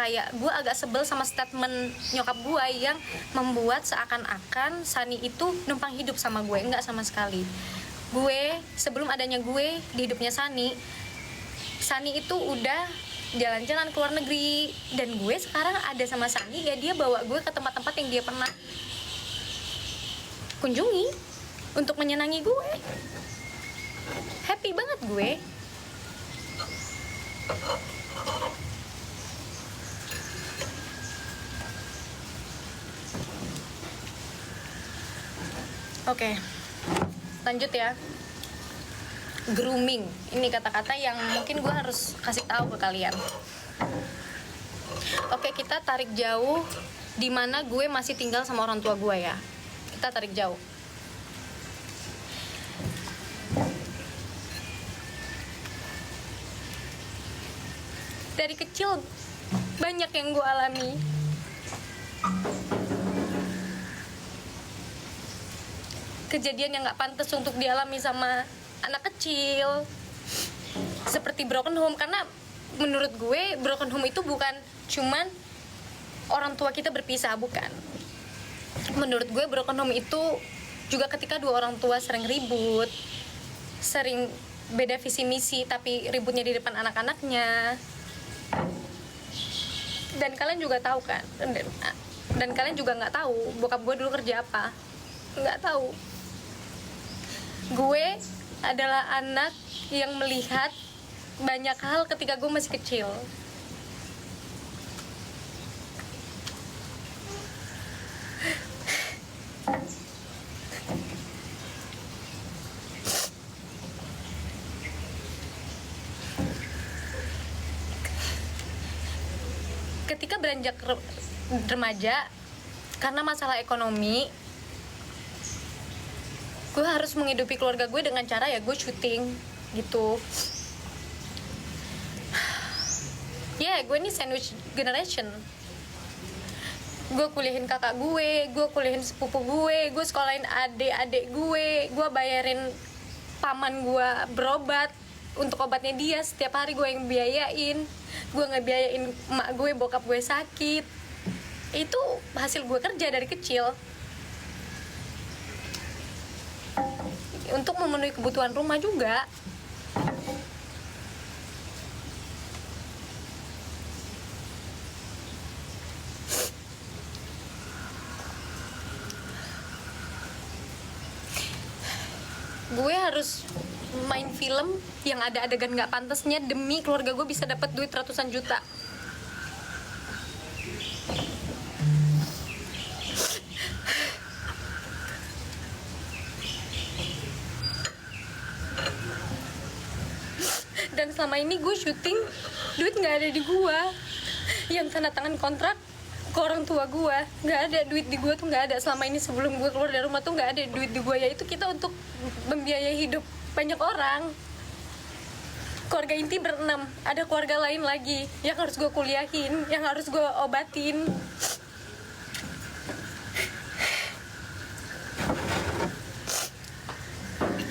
kayak gue agak sebel sama statement nyokap gue yang membuat seakan-akan Sani itu numpang hidup sama gue. Enggak sama sekali. Gue sebelum adanya gue di hidupnya Sani itu udah jalan-jalan ke luar negeri, dan gue sekarang ada sama Sani ya dia bawa gue ke tempat-tempat yang dia pernah kunjungi untuk menyenangi gue. Happy banget gue. Oke, lanjut ya. Grooming, ini kata-kata yang mungkin gue harus kasih tahu ke kalian. Oke, kita tarik jauh di mana gue masih tinggal sama orang tua gue ya. Kita tarik jauh. Dari kecil banyak yang gue alami. Kejadian yang gak pantas untuk dialami sama anak kecil, seperti broken home. Karena menurut gue broken home itu bukan cuman orang tua kita berpisah, bukan. Menurut gue broken home itu juga ketika dua orang tua sering ribut, sering beda visi misi, tapi ributnya di depan anak-anaknya. Dan kalian juga tahu kan, dan kalian juga nggak tahu bokap gue dulu kerja apa, nggak tahu. Gue adalah anak yang melihat banyak hal ketika gue masih kecil. Ketika beranjak remaja, karena masalah ekonomi, gue harus menghidupi keluarga gue dengan cara ya gue syuting gitu. Ya, gue ini sandwich generation. Gue kuliahin kakak gue kuliahin sepupu gue sekolahin adik-adik gue bayarin paman gue berobat, untuk obatnya dia setiap hari gue yang biayain. Gue ngebiayain emak gue, bokap gue sakit. Itu hasil gue kerja dari kecil untuk memenuhi kebutuhan rumah juga. Gue harus main film yang ada adegan gak pantasnya demi keluarga gue bisa dapat duit ratusan juta. Dan selama ini gue syuting, duit gak ada di gue. Yang tanda tangan kontrak ke orang tua gue, gak ada duit di gue tuh, gak ada. Selama ini sebelum gue keluar dari rumah tuh gak ada duit di gue. Yaitu kita untuk membiayai hidup banyak orang. Keluarga inti berenam, ada keluarga lain lagi yang harus gue kuliahin, yang harus gue obatin.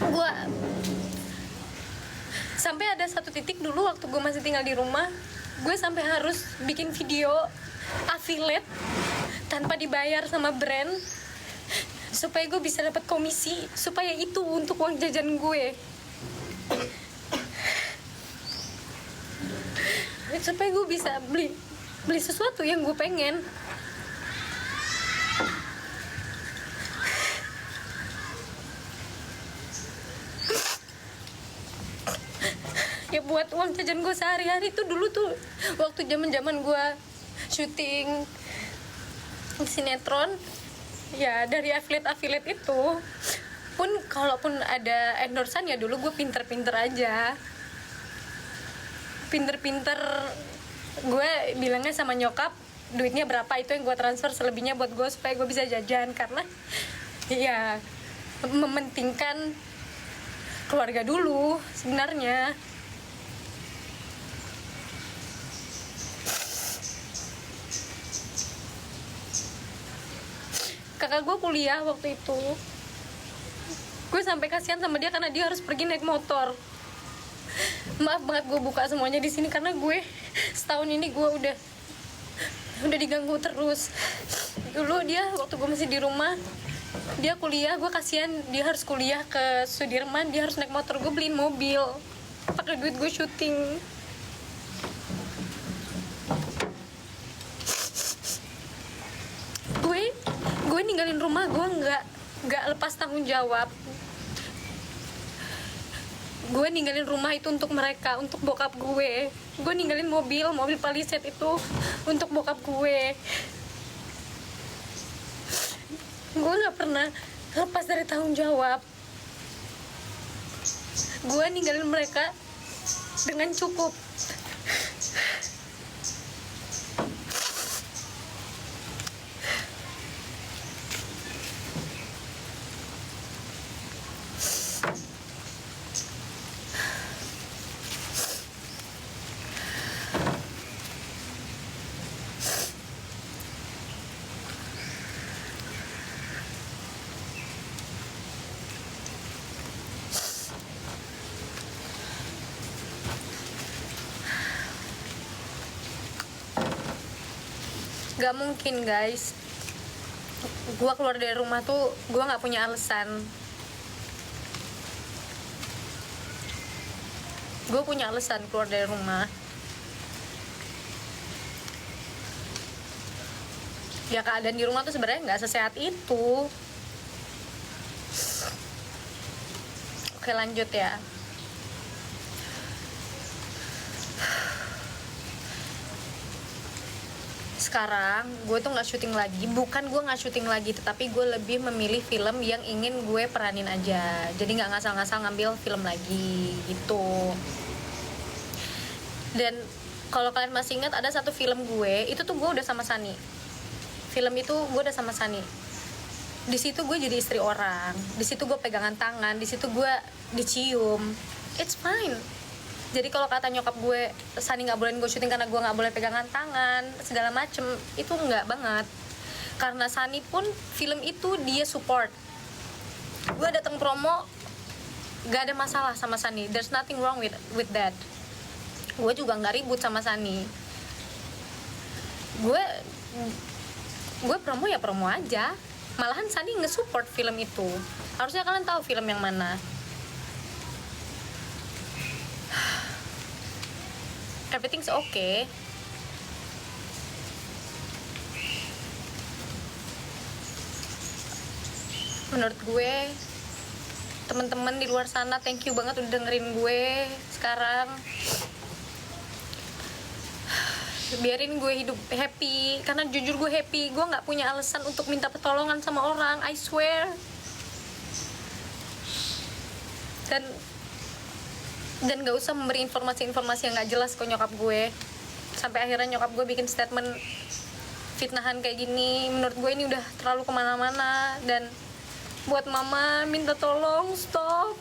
Gue sampai ada satu titik dulu waktu gue masih tinggal di rumah, gue sampai harus bikin video affiliate tanpa dibayar sama brand supaya gue bisa dapat komisi, supaya itu untuk uang jajan gue, supaya gue bisa beli sesuatu yang gue pengen. Ya buat uang jajan gue sehari-hari tuh. Dulu tuh waktu zaman gue syuting sinetron ya, dari affiliate itu pun, kalaupun ada endorsean ya dulu gue pinter-pinter aja, pinter-pinter gue bilangnya sama nyokap duitnya berapa, itu yang gue transfer, selebihnya buat gue supaya gue bisa jajan. Karena ya mementingkan keluarga dulu sebenarnya. Kakak gue kuliah waktu itu, gue sampai kasihan sama dia karena dia harus pergi naik motor. Maaf banget gue buka semuanya di sini karena gue setahun ini gue udah udah diganggu terus. Dulu dia waktu gue masih di rumah, dia kuliah, gue kasihan dia harus kuliah ke Sudirman, dia harus naik motor, gue beliin mobil pakai duit gue syuting. Gue ninggalin rumah, gue nggak lepas tanggung jawab. Gue ninggalin rumah itu untuk mereka, untuk bokap gue. Gue ninggalin mobil Palisade itu untuk bokap gue. Gue nggak pernah lepas dari tanggung jawab. Gue ninggalin mereka dengan cukup. Gak mungkin guys, gue keluar dari rumah tuh gue nggak punya alasan. Gue punya alasan keluar dari rumah. Ya keadaan di rumah tuh sebenarnya nggak sesehat itu. Oke lanjut ya. Sekarang gue tuh nggak syuting lagi, bukan gue nggak syuting lagi, tetapi gue lebih memilih film yang ingin gue peranin aja. Jadi nggak ngasal-ngasal ngambil film lagi gitu. Dan kalau kalian masih ingat ada satu film gue, itu tuh gue udah sama Sani. Film itu gue udah sama Sani. Di situ gue jadi istri orang, di situ gue pegangan tangan, di situ gue dicium. It's fine. Jadi kalau kata nyokap gue, Sani nggak bolehin gue syuting karena gue nggak boleh pegangan tangan segala macem, itu nggak banget. Karena Sani pun film itu dia support. Gue datang promo, nggak ada masalah sama Sani. There's nothing wrong with that. Gue juga nggak ribut sama Sani. Gue promo ya promo aja. Malahan Sani nge-support film itu. Harusnya kalian tahu film yang mana. Everything's okay. Menurut gue, teman-teman di luar sana, thank you banget udah dengerin gue sekarang. Biarin gue hidup happy, karena jujur gue happy. Gue nggak punya alasan untuk minta pertolongan sama orang, I swear. Dan gak usah memberi informasi-informasi yang gak jelas ke nyokap gue. Sampai akhirnya nyokap gue bikin statement fitnahan kayak gini. Menurut gue ini udah terlalu kemana-mana. Dan buat mama, minta tolong stop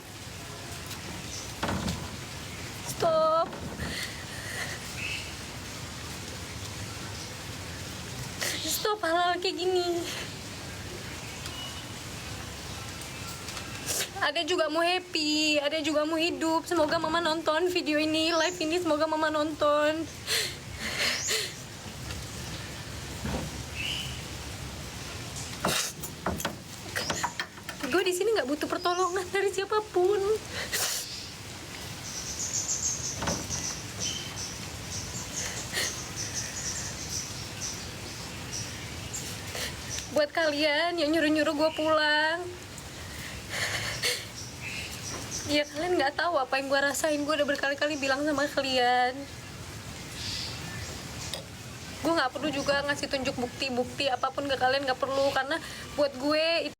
hal-hal kayak gini. Ada juga mau happy, ada juga mau hidup. Semoga mama nonton video ini, live ini, semoga mama nonton. Gue di sini nggak butuh pertolongan dari siapapun. Buat kalian yang nyuruh-nyuruh gue pulang, ya kalian nggak tahu apa yang gue rasain. Gue udah berkali-kali bilang sama kalian, gue nggak perlu juga ngasih tunjuk bukti-bukti apapun ke kalian, nggak perlu. Karena buat gue